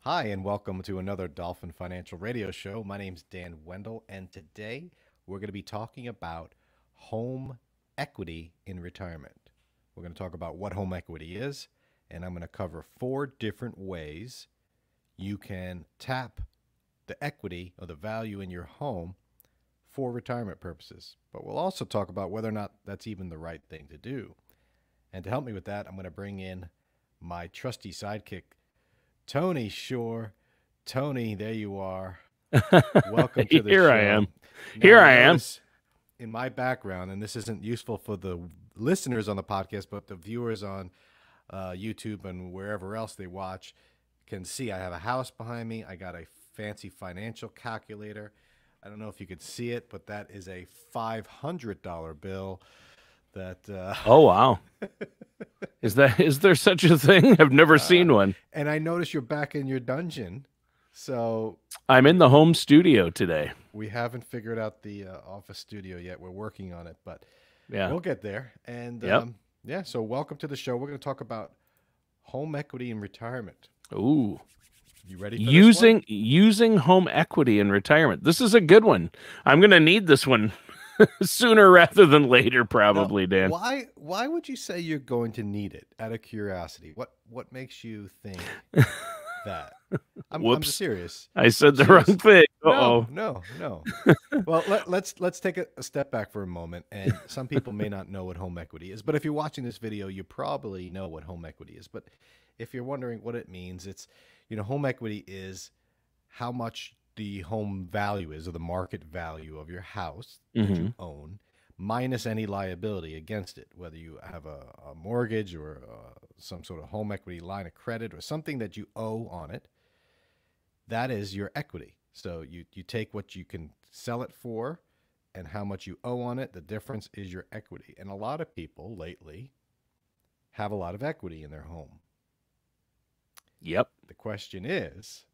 Hi, and welcome to another Dolphin Financial Radio Show. My name's Dan Wendell, and today we're going to be talking about home equity in retirement. We're going to talk about what home equity is, and I'm going to cover 4 different ways you can tap the equity or the value in your home for retirement purposes. But we'll also talk about whether or not that's even the right thing to do. And to help me with that, I'm going to bring in my trusty sidekick, Tony Shore. Tony, there you are. Welcome to the Here show. I am. Now, Here I am. In my background, and this isn't useful for the listeners on the podcast, but the viewers on YouTube and wherever else they watch can see I have a house behind me. I got a fancy financial calculator. I don't know if you could see it, but that is a $500 bill. Oh, wow. Is there such a thing? I've never seen one. And I notice you're back in your dungeon. So I'm in the home studio today. we haven't figured out the office studio yet. We're working on it, but Yeah. we'll get there. And Yep. yeah, so welcome to the show. We're going to talk about home equity in retirement. Ooh. You ready for this one? Using home equity in retirement. This is a good one. I'm going to need this one sooner rather than later, probably, Now, Dan. why would you say you're going to need it? Out of curiosity, what makes you think that? I'm Whoops. serious. I said the Serious. wrong thing. Uh-oh. No. Well, let's take a step back for a moment. And some people may not know what home equity is, but if you're watching this video, you probably know what home equity is. But if you're wondering what it means, it's home equity is how much the home value is, or the market value of your house that you own, minus any liability against it, whether you have a mortgage or some sort of home equity line of credit or something that you owe on it. That is your equity. So you take what you can sell it for and how much you owe on it. The difference is your equity. And a lot of people lately have a lot of equity in their home. Yep. The question is,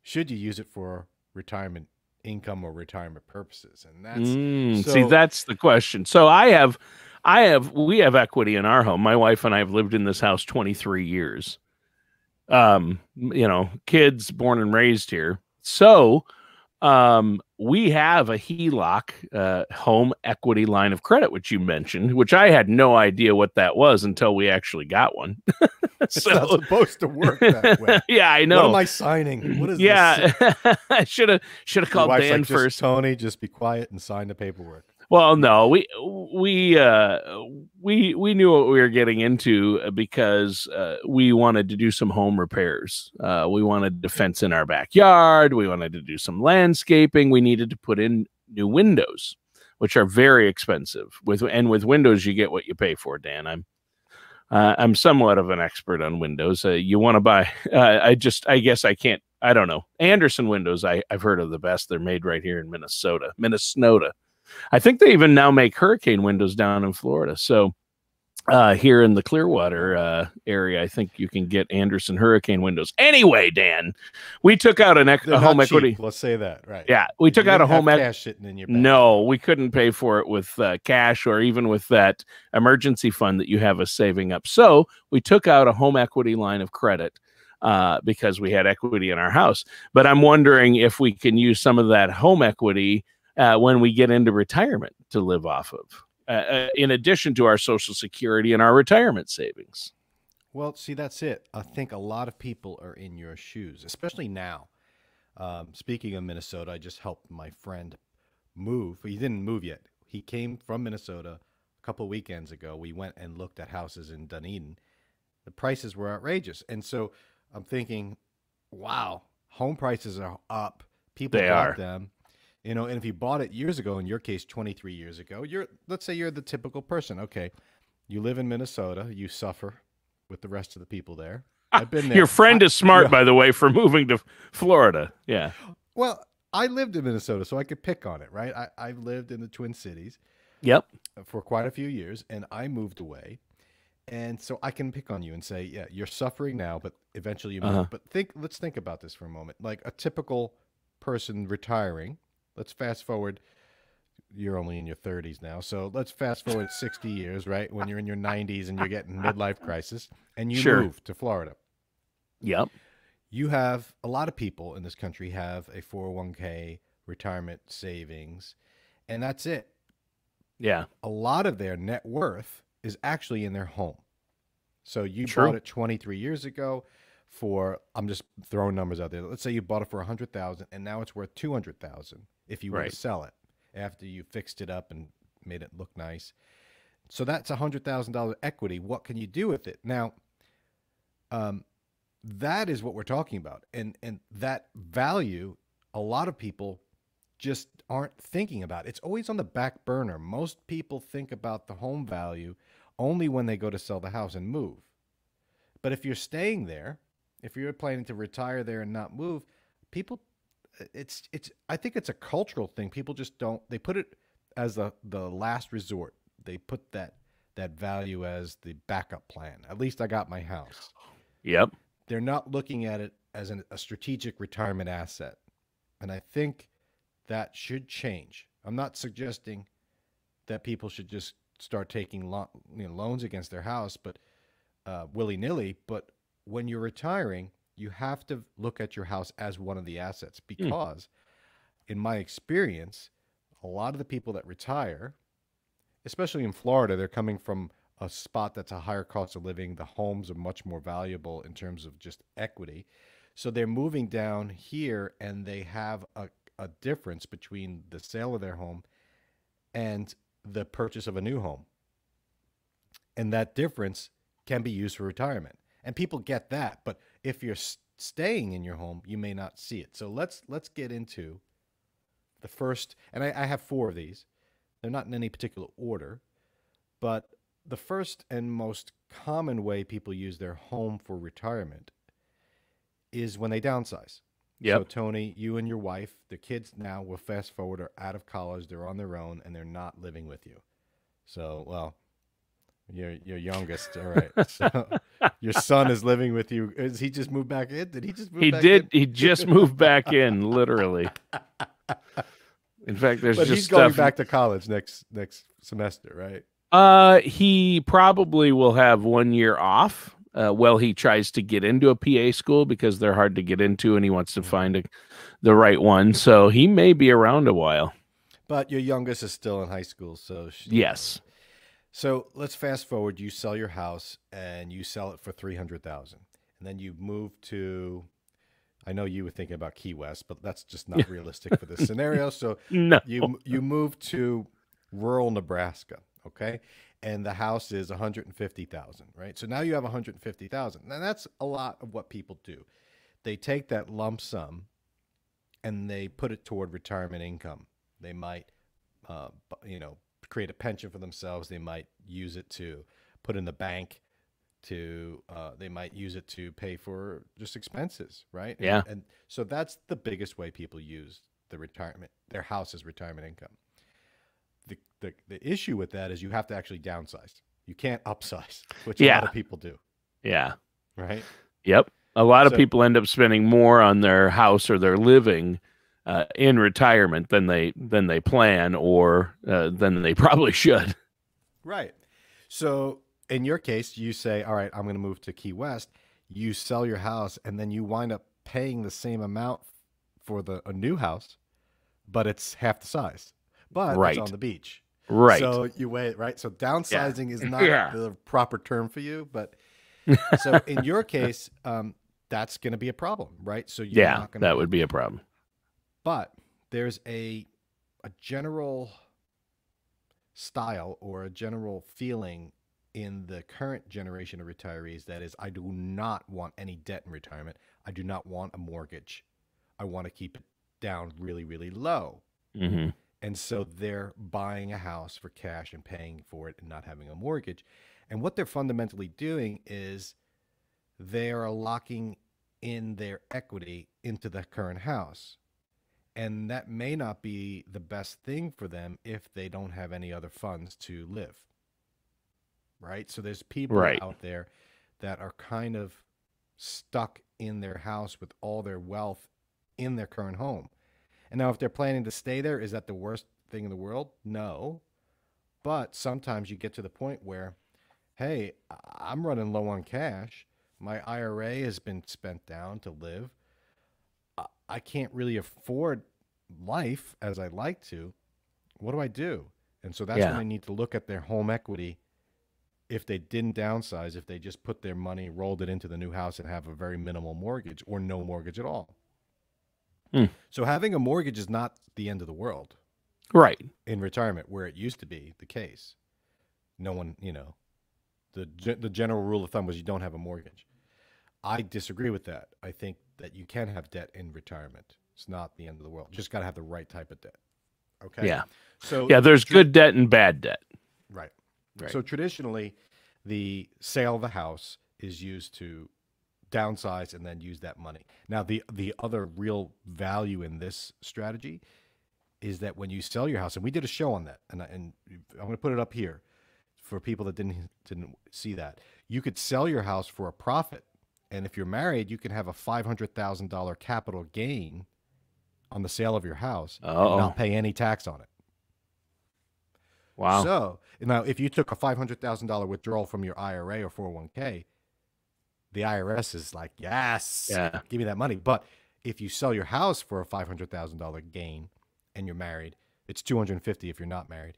should you use it for retirement income or retirement purposes? And that's See, that's the question. So we have equity in our home. My wife and I have lived in this house 23 years. Kids born and raised here. So, we have a HELOC, home equity line of credit, which you mentioned, which I had no idea what that was until we actually got one. It's not supposed to work that way. Yeah, I know. What am I signing? What is this? I should have Your called wife's Dan like, first. Tony, just be quiet and sign the paperwork. Well, no, we knew what we were getting into because we wanted to do some home repairs. We wanted to fence in our backyard. We wanted to do some landscaping. We needed to put in new windows, which are very expensive. With windows, you get what you pay for, Dan. I'm somewhat of an expert on windows. You want to buy? I guess I can't. I don't know. Anderson windows. I've heard of the best. They're made right here in Minnesota. I think they even now make hurricane windows down in Florida. So here in the Clearwater area, I think you can get Anderson hurricane windows. Anyway, Dan, we took out a home equity. Let's say that, right? Yeah, we took out a home equity. Cash sitting in your bank. No, we couldn't pay for it with cash or even with that emergency fund that you have us saving up. So we took out a home equity line of credit because we had equity in our house. But I'm wondering if we can use some of that home equity when we get into retirement to live off of, in addition to our Social Security and our retirement savings. Well, see, that's it. I think a lot of people are in your shoes, especially now. Speaking of Minnesota, I just helped my friend move. He didn't move yet. He came from Minnesota a couple of weekends ago. We went and looked at houses in Dunedin. The prices were outrageous. And so I'm thinking, wow, home prices are up. People bought them. And if you bought it years ago, in your case, 23 years ago, let's say you're the typical person. Okay, you live in Minnesota, you suffer with the rest of the people there. I've been there. Your friend is smart, by the way, for moving to Florida. Yeah. Well, I lived in Minnesota, so I could pick on it, right? I've lived in the Twin Cities. Yep. For quite a few years, and I moved away. And so I can pick on you and say, yeah, you're suffering now, but eventually you move. But let's think about this for a moment. Like a typical person retiring. Let's fast forward. You're only in your 30s now. So let's fast forward 60 years, right? When you're in your 90s and you're getting midlife crisis and you move to Florida. Yep. You have a lot of people in this country have a 401k retirement savings, and that's it. Yeah. A lot of their net worth is actually in their home. So you bought True. it 23 years ago for, I'm just throwing numbers out there. Let's say you bought it for 100,000 and now it's worth 200,000 if you were to Right. sell it after you fixed it up and made it look nice. So that's $100,000 equity. What can you do with it? Now, that is what we're talking about. And that value, a lot of people just aren't thinking about. It's always on the back burner. Most people think about the home value only when they go to sell the house and move. But if you're staying there, if you're planning to retire there and not move, people, it's I think it's a cultural thing. People just don't, they put it as the last resort. They put that value as the backup plan. At least I got my house. Yep. They're not looking at it as a strategic retirement asset. And I think that should change. I'm not suggesting that people should just start taking loans against their house, but willy-nilly. But when you're retiring, you have to look at your house as one of the assets because, in my experience, a lot of the people that retire, especially in Florida, they're coming from a spot that's a higher cost of living. The homes are much more valuable in terms of just equity. So they're moving down here and they have a difference between the sale of their home and the purchase of a new home. And that difference can be used for retirement. And people get that. But if you're staying in your home, you may not see it. So let's get into the first, and I have 4 of these. They're not in any particular order, but the first and most common way people use their home for retirement is when they downsize. Yep. So Tony, you and your wife, the kids now, will fast forward, are out of college, they're on their own, and they're not living with you. So, well, your youngest, all right. So your son is living with you. Is he just moved back in? Did he just move back in? He just moved back in, literally. In fact, there's but just he's going stuff. back to college next semester, right? He probably will have 1 year off. While he tries to get into a PA school because they're hard to get into, and he wants to find the right one. So he may be around a while. But your youngest is still in high school, so yes. So let's fast forward. You sell your house and you sell it for $300,000, and then you move to. I know you were thinking about Key West, but that's just not realistic for this scenario. So no. you move to rural Nebraska, okay? And the house is $150,000, right? So now you have $150,000. Now that's a lot of what people do. They take that lump sum and they put it toward retirement income. They might, create a pension for themselves. They might use it to put in the bank. They might use it to pay for just expenses, right? Yeah. And so that's the biggest way people use their house as retirement income. The issue with that is you have to actually downsize. You can't upsize, which a lot of people do. Yeah. Right? Yep. A lot of people end up spending more on their house or their living in retirement than they plan or than they probably should. Right. So in your case, you say, all right, I'm going to move to Key West. You sell your house and then you wind up paying the same amount for a new house, but it's half the size. But it's on the beach. Right. So you wait, right? So downsizing is not the proper term for you, but so in your case, that's going to be a problem, right? So you're not going to. That would be a problem. But there's a general style or a general feeling in the current generation of retirees that is, I do not want any debt in retirement. I do not want a mortgage. I want to keep it down really, really low. Mm-hmm. And so they're buying a house for cash and paying for it and not having a mortgage. And what they're fundamentally doing is they are locking in their equity into the current house. And that may not be the best thing for them if they don't have any other funds to live. Right? So there's people out there that are kind of stuck in their house with all their wealth in their current home. And now if they're planning to stay there, is that the worst thing in the world? No. But sometimes you get to the point where, hey, I'm running low on cash. My IRA has been spent down to live. I can't really afford life as I'd like to. What do I do? And so that's when Yeah. they need to look at their home equity. If they didn't downsize, if they just put their money, rolled it into the new house and have a very minimal mortgage or no mortgage at all. Hmm. So having a mortgage is not the end of the world Right. in retirement, where it used to be the case. No one, the general rule of thumb was you don't have a mortgage. I disagree with that. I think that you can have debt in retirement. It's not the end of the world. You just got to have the right type of debt. Okay. Yeah. So Yeah, there's good debt and bad debt. right. Right. So traditionally, the sale of the house is used to downsize and then use that money. Now, the other real value in this strategy is that when you sell your house, and we did a show on that, and I'm going to put it up here for people that didn't see that. You could sell your house for a profit, and if you're married, you can have a $500,000 capital gain on the sale of your house and not pay any tax on it. Wow. So now, if you took a $500,000 withdrawal from your IRA or 401k, the IRS is like, yes, give me that money. But if you sell your house for a $500,000 gain and you're married, it's $250,000 if you're not married.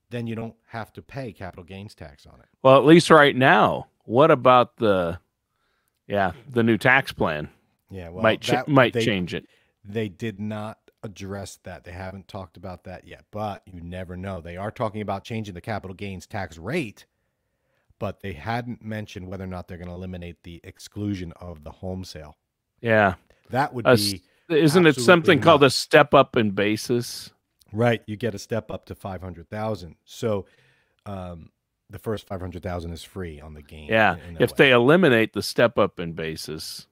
Then you don't have to pay capital gains tax on it. Well, at least right now. What about the new tax plan? Yeah, well, might change it. They did not address that. They haven't talked about that yet, but you never know. They are talking about changing the capital gains tax rate, but they hadn't mentioned whether or not they're going to eliminate the exclusion of the home sale. Yeah. That would be... Isn't it something called a step up in basis? Right. You get a step up to $500,000. So the first $500,000 is free on the gain. Yeah. If they eliminate the step up in basis,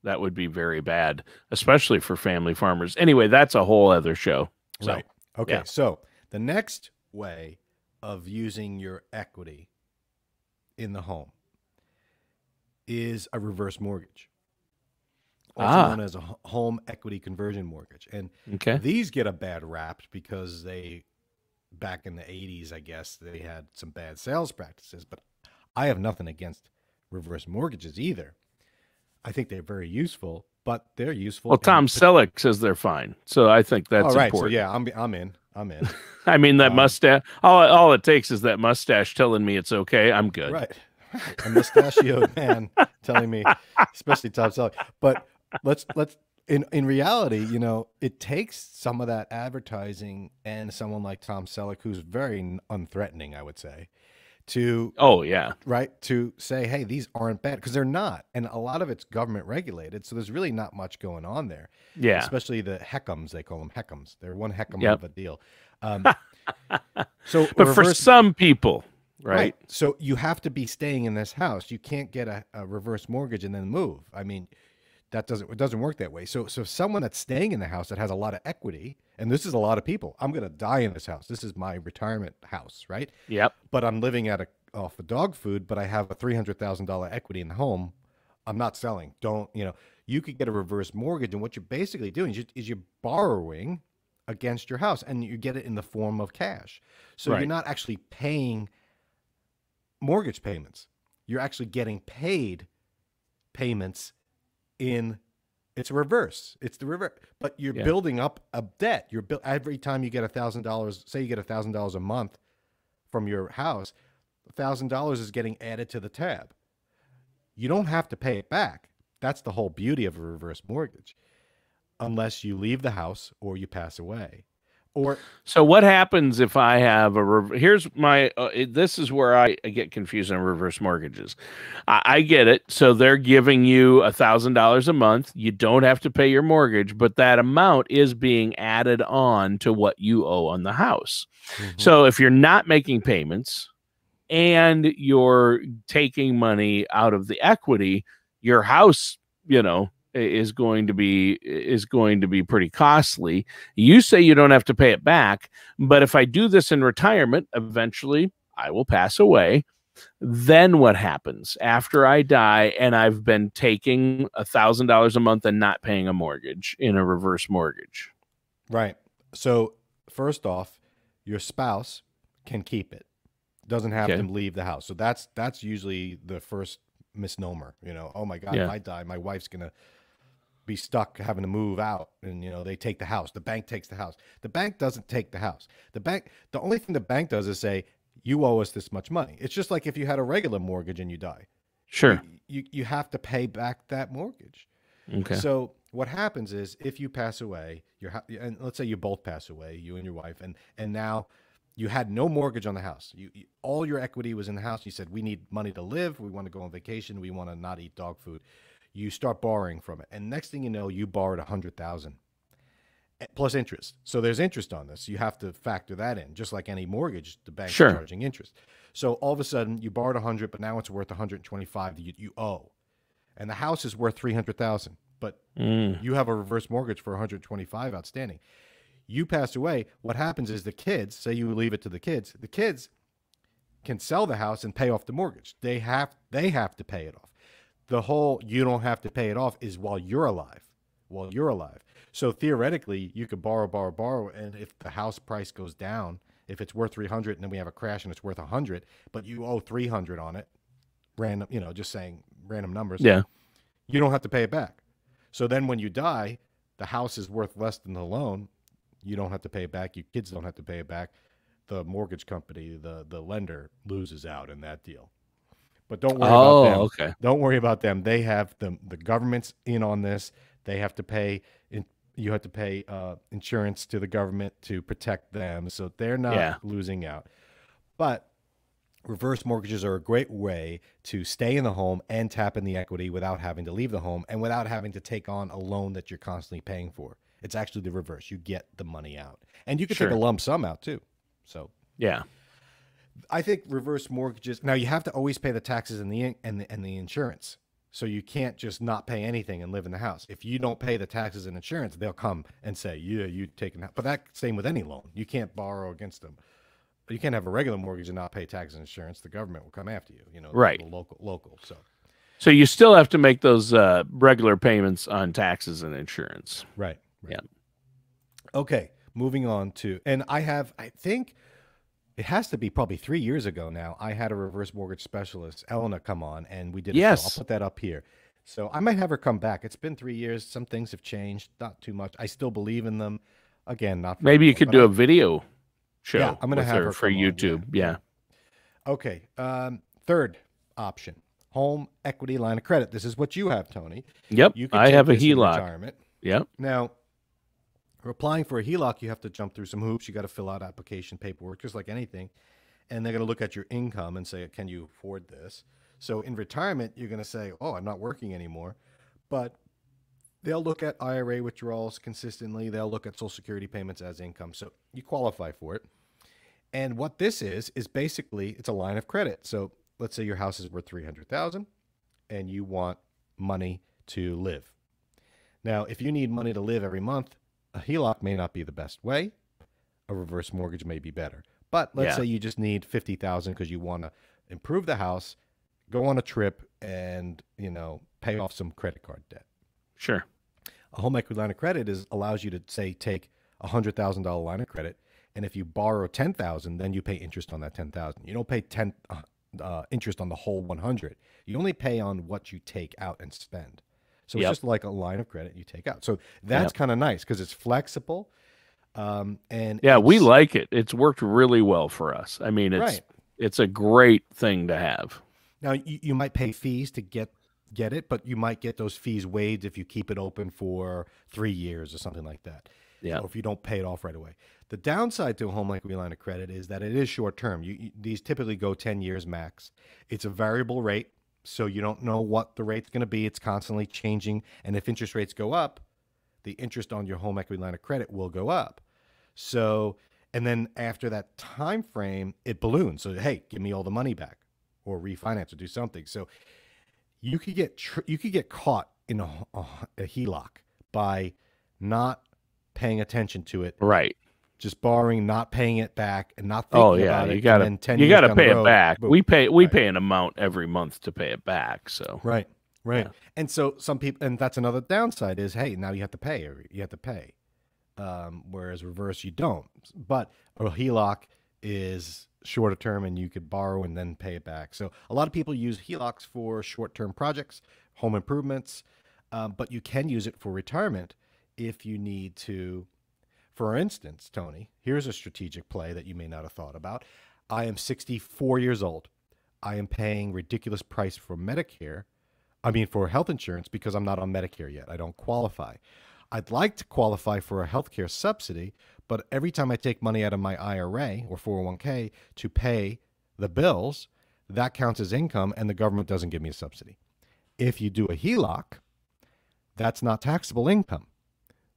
that would be very bad, especially for family farmers. Anyway, that's a whole other show. So, right. Okay. Yeah. So the next way of using your equity in the home is a reverse mortgage, also known as a home equity conversion mortgage. And these get a bad rap because back in the 80s, I guess, they had some bad sales practices, but I have nothing against reverse mortgages either. I think they're very useful, but they're useful. Well, Tom Selleck says they're fine, so I think that's right. important. So yeah, I'm in. I mean, that mustache. All it takes is that mustache telling me it's okay. I'm good. Right. A mustachioed man telling me, especially Tom Selleck. But let's in reality, it takes some of that advertising and someone like Tom Selleck, who's very unthreatening, I would say, to to say, hey, these aren't bad, because they're not, and a lot of it's government regulated, so there's really not much going on there. Yeah, especially the HECMs, they call them HECMs. They're one HECM of a deal. But for some people, right? So you have to be staying in this house. You can't get a reverse mortgage and then move. I mean, it doesn't work that way. So someone that's staying in the house that has a lot of equity, and this is a lot of people. I'm going to die in this house. This is my retirement house, right? Yep. But I'm living off of dog food, but I have a $300,000 equity in the home. I'm not selling. You could get a reverse mortgage, and what you're basically doing is you're borrowing against your house, and you get it in the form of cash. So you're not actually paying mortgage payments. You're actually getting paid payments it's a reverse. It's the reverse, but you're building up a debt. Every time you get $1,000, say you get $1,000 a month from your house, $1,000 is getting added to the tab. You don't have to pay it back. That's the whole beauty of a reverse mortgage, unless you leave the house or you pass away. So what happens if I have here's my, this is where I get confused on reverse mortgages. I get it. So they're giving you $1,000 a month. You don't have to pay your mortgage, but that amount is being added on to what you owe on the house. Mm-hmm. So if you're not making payments and you're taking money out of the equity, your house, is going to be pretty costly. You say you don't have to pay it back, but if I do this in retirement, eventually I will pass away. Then what happens after I die and I've been taking $1,000 a month and not paying a mortgage in a reverse mortgage? Right. So first off, your spouse can keep it. Doesn't have to leave the house. So that's usually the first misnomer. You know, oh my God, if Yeah. I die, my wife's gonna be stuck having to move out, and you know they take the house. The bank takes the house. The bank doesn't take the house. The only thing the bank does is say you owe us this much money. It's just like if you had a regular mortgage and you die, Sure. you have to pay back that mortgage. Okay. So what happens is if you pass away, and let's say you both pass away, you and your wife, and now you had no mortgage on the house. All your equity was in the house. You said, we need money to live. We want to go on vacation. We want to not eat dog food. You start borrowing from it. And next thing you know, you borrowed $100,000 plus interest. So there's interest on this. You have to factor that in. Just like any mortgage, the bank's Sure. charging interest. So all of a sudden you borrowed 100, but now it's worth 125 that you owe. And the house is worth 300,000, but you have a reverse mortgage for 125 outstanding. You pass away. What happens is the kids, say you leave it to the kids can sell the house and pay off the mortgage. They have to pay it off. The whole you don't have to pay it off is while you're alive. So theoretically, you could borrow, and if the house price goes down, if it's worth 300 and then we have a crash and it's worth 100, but you owe 300 on it, random, just saying random numbers. Yeah. You don't have to pay it back. So then when you die, the house is worth less than the loan. You don't have to pay it back. Your kids don't have to pay it back. The mortgage company, the lender, loses out in that deal. But don't worry about them. Okay. Don't worry about them. They have the government's in on this. They have to pay. You have to pay insurance to the government to protect them, so they're not losing out. But reverse mortgages are a great way to stay in the home and tap in the equity without having to leave the home and without having to take on a loan that you're constantly paying for. It's actually the reverse. You get the money out, and you can take a lump sum out too. So yeah, I think reverse mortgages. Now you have to always pay the taxes and the insurance. So you can't just not pay anything and live in the house. If you don't pay the taxes and insurance, they'll come and say, "Yeah, you taking that." But that's same with any loan. You can't borrow against them. You can't have a regular mortgage and not pay taxes and insurance. The government will come after you. Right? The local. So you still have to make those regular payments on taxes and insurance. Right. Yeah. Okay. Moving on to, and I think it has to be probably 3 years ago now. I had a reverse mortgage specialist, Elena, come on, and we did. Yes. I'll put that up here. So I might have her come back. It's been 3 years. Some things have changed, not too much. I still believe in them. Again, not. Maybe you could do a video show. Yeah, I'm going to have her for YouTube. Yeah. Okay. Third option: home equity line of credit. This is what you have, Tony. Yep. You can I take have a this in HELOC. retirement. Yep. Now, applying for a HELOC, you have to jump through some hoops. You got to fill out application paperwork, just like anything. And they're going to look at your income and say, can you afford this? So in retirement, you're going to say, oh, I'm not working anymore. But they'll look at IRA withdrawals consistently. They'll look at Social Security payments as income. So you qualify for it. And what this is basically, it's a line of credit. So let's say your house is worth $300,000 and you want money to live. Now, if you need money to live every month, a HELOC may not be the best way. A reverse mortgage may be better. But let's say you just need $50,000 because you want to improve the house, go on a trip, and pay off some credit card debt. Sure. A home equity line of credit allows you to say take $100,000 line of credit, and if you borrow $10,000, then you pay interest on that $10,000. You don't pay interest on the whole 100. You only pay on what you take out and spend. So it's just like a line of credit you take out. So that's kind of nice because it's flexible. And we like it. It's worked really well for us. I mean, it's a great thing to have. Now you might pay fees to get it, but you might get those fees waived if you keep it open for 3 years or something like that. Yeah. Or if you don't pay it off right away. The downside to a home equity line of credit is that it is short term. These typically go 10 years max. It's a variable rate, so you don't know what the rate's going to be. It's constantly changing, and if interest rates go up, the interest on your home equity line of credit will go up. So, and then after that time frame, it balloons. So, hey, give me all the money back, or refinance, or do something. So, you could get caught in a HELOC by not paying attention to it. Right. Just borrowing, not paying it back, and not thinking about it. You gotta pay it back. Boom. We pay an amount every month to pay it back. So right. Yeah. And so some people, and that's another downside is, hey, now you have to pay. Whereas reverse, you don't. But a HELOC is shorter term, and you could borrow and then pay it back. So a lot of people use HELOCs for short-term projects, home improvements, but you can use it for retirement if you need to. For instance, Tony, here's a strategic play that you may not have thought about. I am 64 years old. I am paying ridiculous price for Medicare. I mean, for health insurance, because I'm not on Medicare yet. I don't qualify. I'd like to qualify for a healthcare subsidy, but every time I take money out of my IRA or 401k to pay the bills, that counts as income and the government doesn't give me a subsidy. If you do a HELOC, that's not taxable income.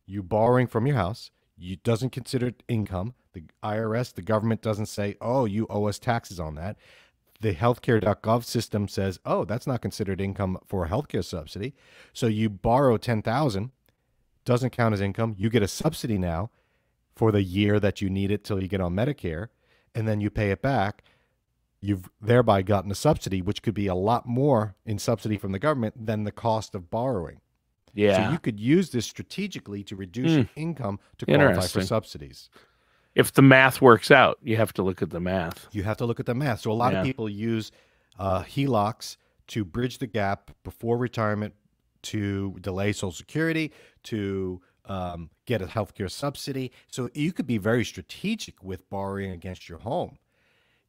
You borrowing from your house, you doesn't consider it income. The IRS, the government doesn't say, oh, you owe us taxes on that. The healthcare.gov system says, oh, that's not considered income for a healthcare subsidy. So you borrow $10,000, doesn't count as income. You get a subsidy now for the year that you need it till you get on Medicare, and then you pay it back. You've thereby gotten a subsidy, which could be a lot more in subsidy from the government than the cost of borrowing. Yeah. So you could use this strategically to reduce your income to qualify for subsidies. If the math works out, you have to look at the math. You have to look at the math. So a lot of people use HELOCs to bridge the gap before retirement, to delay Social Security, to get a healthcare subsidy. So you could be very strategic with borrowing against your home.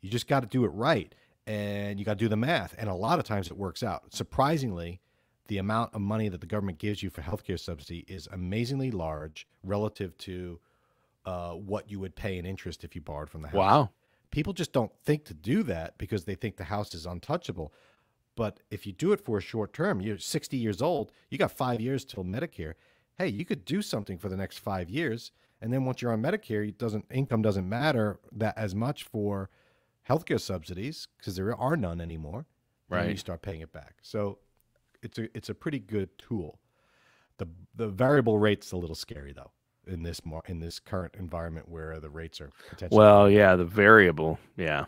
You just got to do it right, and you got to do the math. And a lot of times it works out. Surprisingly, the amount of money that the government gives you for healthcare subsidy is amazingly large relative to what you would pay in interest if you borrowed from the house. Wow. People just don't think to do that because they think the house is untouchable. But if you do it for a short term, you're 60 years old, you got 5 years till Medicare. Hey, you could do something for the next 5 years. And then once you're on Medicare, income doesn't matter that as much for healthcare subsidies because there are none anymore. Right. And you start paying it back. So it's a pretty good tool. The variable rate's a little scary though in this current environment where the rates are potentially. Well, yeah, the variable, yeah.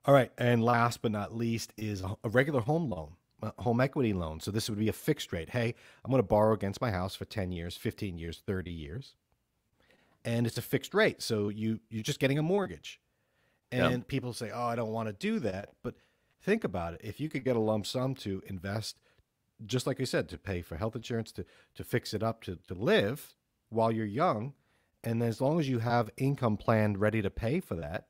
All right, and last but not least is a regular home loan, a home equity loan. So this would be a fixed rate. Hey, I'm going to borrow against my house for 10 years, 15 years, 30 years. And it's a fixed rate. So you're just getting a mortgage. And people say, oh, I don't want to do that. But think about it. If you could get a lump sum to invest, just like I said, to pay for health insurance, to fix it up, to live while you're young, and as long as you have income planned ready to pay for that,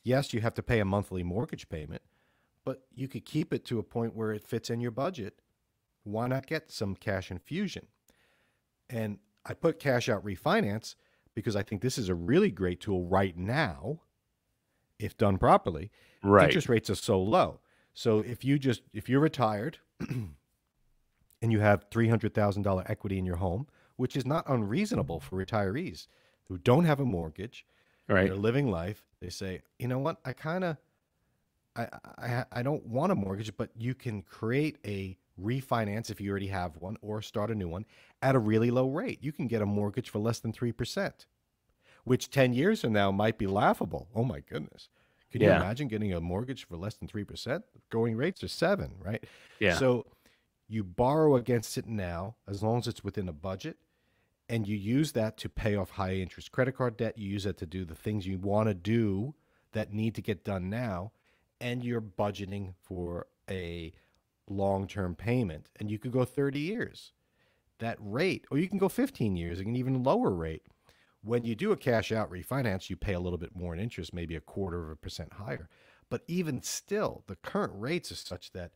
yes, you have to pay a monthly mortgage payment, but you could keep it to a point where it fits in your budget. Why not get some cash infusion? And I put cash out refinance because I think this is a really great tool right now, if done properly. Right. Interest rates are so low. So if you're retired and you have $300,000 equity in your home, which is not unreasonable for retirees who don't have a mortgage, right, they're living life. They say, you know what, I don't want a mortgage, but you can create a refinance if you already have one or start a new one at a really low rate. You can get a mortgage for less than 3%, which 10 years from now might be laughable. Oh my goodness. Can you imagine getting a mortgage for less than 3%? Going rates are 7%, right? Yeah. So you borrow against it now, as long as it's within a budget, and you use that to pay off high interest credit card debt. You use it to do the things you want to do that need to get done now, and you're budgeting for a long-term payment. And you could go 30 years. That rate, or you can go 15 years, an even lower rate. When you do a cash out refinance, you pay a little bit more in interest, maybe 0.25% higher. But even still, the current rates are such that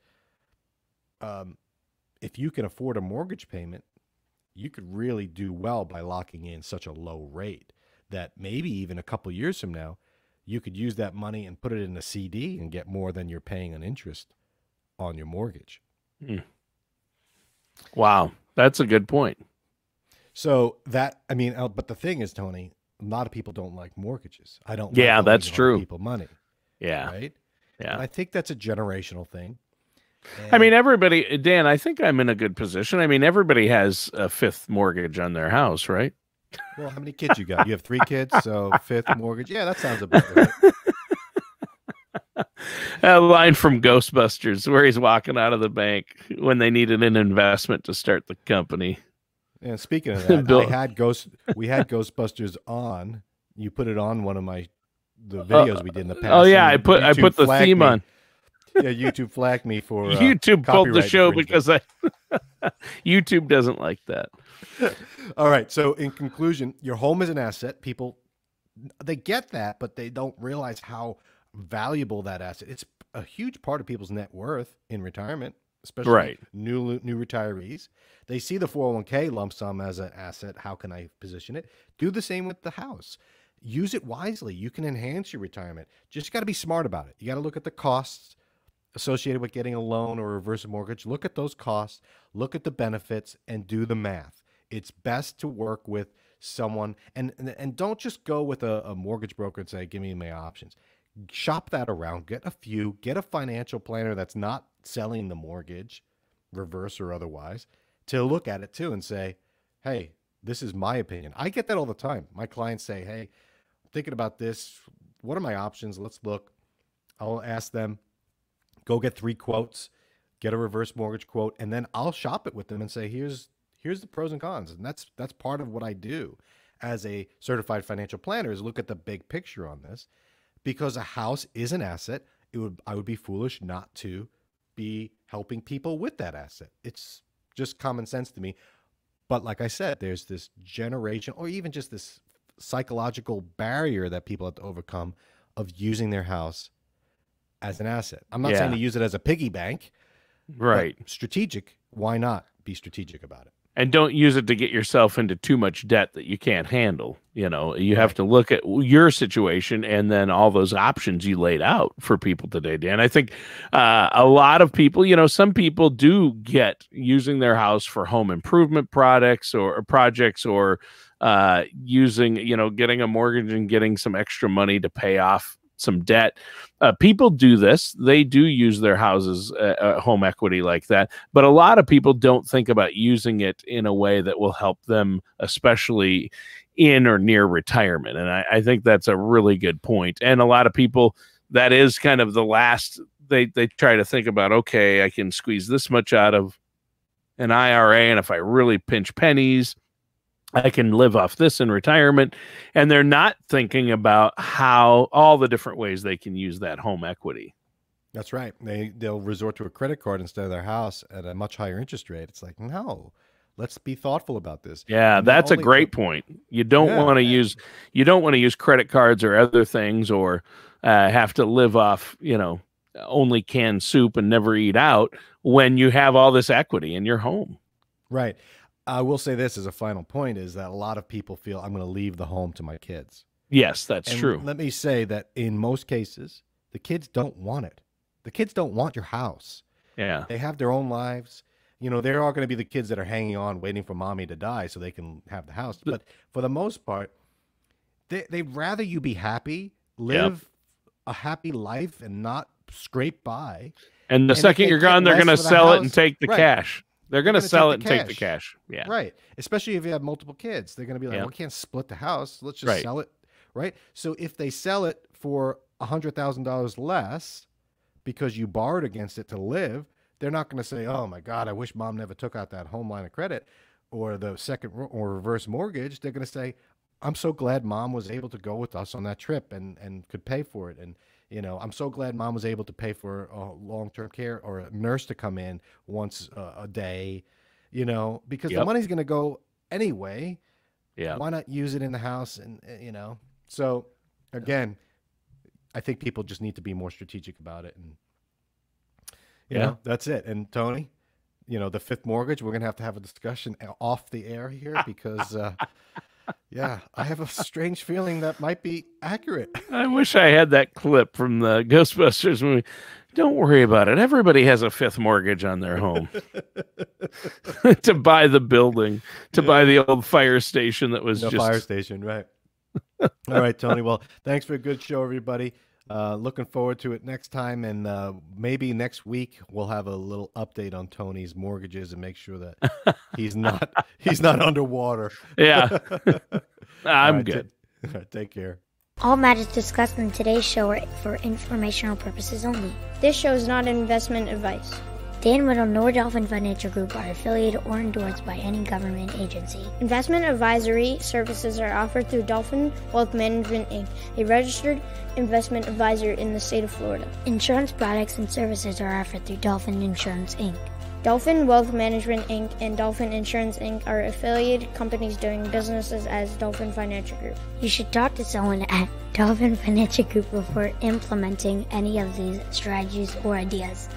if you can afford a mortgage payment, you could really do well by locking in such a low rate that maybe even a couple years from now, you could use that money and put it in a CD and get more than you're paying on interest on your mortgage. Wow, that's a good point. So but the thing is, Tony, a lot of people don't like mortgages. I don't. Yeah, like that's true. People money. Yeah. Right. Yeah. And I think that's a generational thing. I mean, everybody, Dan, I think I'm in a good position. I mean, everybody has a fifth mortgage on their house, right? Well, how many kids you got? You have 3 kids, so fifth mortgage. Yeah, that sounds about right. A line from Ghostbusters where he's walking out of the bank when they needed an investment to start the company. And speaking of that, we had Ghostbusters on. You put it on one of my the videos we did in the past. Oh yeah, I YouTube put the flagged theme me. on. Yeah, YouTube flagged me for YouTube pulled the copyright show infringement. because YouTube doesn't like that. All right. So in conclusion, your home is an asset. People, they get that, but they don't realize how valuable that asset. It's a huge part of people's net worth in retirement, especially Right. new retirees. They see the 401k lump sum as an asset. How can I position it? Do the same with the house. Use it wisely. You can enhance your retirement. Just got to be smart about it. You got to look at the costs associated with getting a loan or a reverse mortgage. Look at those costs, look at the benefits, and do the math. It's best to work with someone, and don't just go with a mortgage broker and say, give me my options. Shop that around, get a financial planner that's not selling the mortgage, reverse or otherwise, to look at it too and say, hey, this is my opinion. I get that all the time. My clients say, hey, I'm thinking about this. What are my options? Let's look. I'll ask them, go get 3 quotes, get a reverse mortgage quote, and then I'll shop it with them and say, here's the pros and cons. And that's part of what I do as a certified financial planner, is look at the big picture on this, because a house is an asset. I would be foolish not to be helping people with that asset. It's just common sense to me. But like I said, there's this generation, or even just this psychological barrier that people have to overcome of using their house as an asset. I'm not saying to use it as a piggy bank, right? Strategic. Why not be strategic about it? And don't use it to get yourself into too much debt that you can't handle. You know, you have to look at your situation and then all those options you laid out for people today, Dan. I think a lot of people, you know, some people do get using their house for home improvement projects or using, you know, getting a mortgage and getting some extra money to pay off some debt. People do this. They do use their houses, home equity like that. But a lot of people don't think about using it in a way that will help them, especially in or near retirement. And I think that's a really good point. And a lot of people, that is kind of the last, they try to think about, okay, I can squeeze this much out of an IRA. And if I really pinch pennies, I can live off this in retirement. And they're not thinking about how all the different ways they can use that home equity. That's right. They'll resort to a credit card instead of their house at a much higher interest rate. It's like, no, let's be thoughtful about this. Yeah, that's a great point. You don't want to use credit cards or other things, or have to live off, you know, only canned soup and never eat out when you have all this equity in your home. Right. I will say this as a final point, is that a lot of people feel, I'm going to leave the home to my kids. Yes, that's true. Let me say that in most cases, the kids don't want it. The kids don't want your house. Yeah. They have their own lives. You know, there are going to be the kids that are hanging on, waiting for mommy to die so they can have the house. But for the most part, they'd rather you be happy, live a happy life, and not scrape by. And the second you're gone, they're going to sell it and take the cash. They're going to sell it and take the cash. Yeah. Right. Especially if you have multiple kids. They're going to be like, well, we can't split the house. Let's just sell it. Right. So if they sell it for $100,000 less because you borrowed against it to live, they're not going to say, oh my God, I wish mom never took out that home line of credit or the second or reverse mortgage. They're going to say, I'm so glad mom was able to go with us on that trip and could pay for it. And, you know, I'm so glad mom was able to pay for long-term care or a nurse to come in once a day, you know, because the money's going to go anyway. Yeah. Why not use it in the house? And, you know, so again, I think people just need to be more strategic about it. And, you know, that's it. And Tony, you know, the fifth mortgage, we're going to have a discussion off the air here because, yeah, I have a strange feeling that might be accurate. I wish I had that clip from the Ghostbusters movie. Don't worry about it. Everybody has a fifth mortgage on their home to buy the building, to buy the old fire station that was just fire station, right? All right, Tony. Well, thanks for a good show, everybody. Looking forward to it next time, and maybe next week we'll have a little update on Tony's mortgages and make sure that he's not underwater. Yeah, I'm good. Take care. All matters discussed in today's show are for informational purposes only. This show is not investment advice. Dan Whittle nor Dolphin Financial Group are affiliated or endorsed by any government agency. Investment advisory services are offered through Dolphin Wealth Management, Inc., a registered investment advisor in the state of Florida. Insurance products and services are offered through Dolphin Insurance, Inc. Dolphin Wealth Management, Inc. and Dolphin Insurance, Inc. are affiliated companies doing businesses as Dolphin Financial Group. You should talk to someone at Dolphin Financial Group before implementing any of these strategies or ideas.